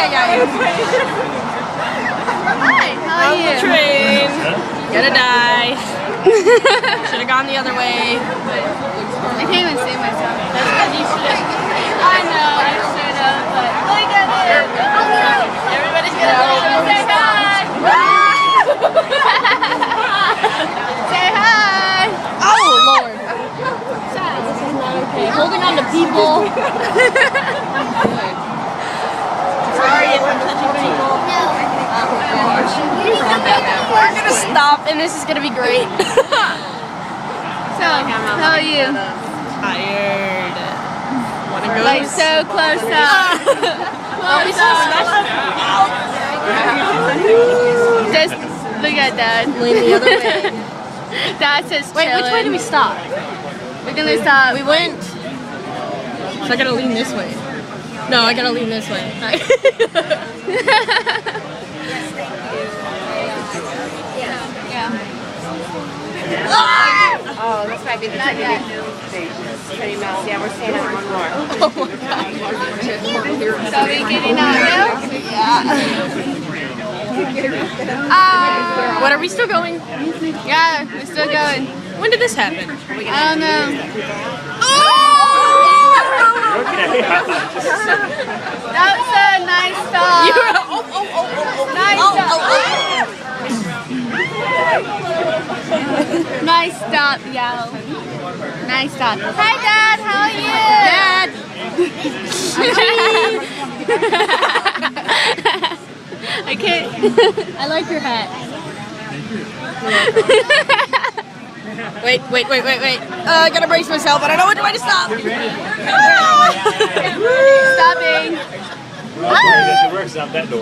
Hi, how are you? Train. Gonna die. Should have gone the other way. I can't even see myself. That's because you should have. I know, I should have, but look at it. Everybody's gonna say hi. Say hi. Oh, Lord. This is not okay. Holding on to people. Sorry if I'm touching people. We're gonna stop and this is gonna be great. So, how are you? Tired. Wanna go? Like so close up. Close up. Just look at Dad. Lean the other way. That's just Wait, which way do we stop? We're gonna stop. We went. So I gotta lean this way. No, I gotta lean this way. Oh, this might be the Not yet. pretty messy. Yeah, we're staying on one floor. Oh my god. So we getting out now? Yeah. What, are we still going? Yeah, we're still going. When did this happen? I don't know. That's a nice stop. Nice stop, yo. Nice stop. Hi, Dad. How are you? Dad. I can't. I like your hat. Wait. I gotta brace myself. I don't know which way to stop. Stopping. Well, it works out that door.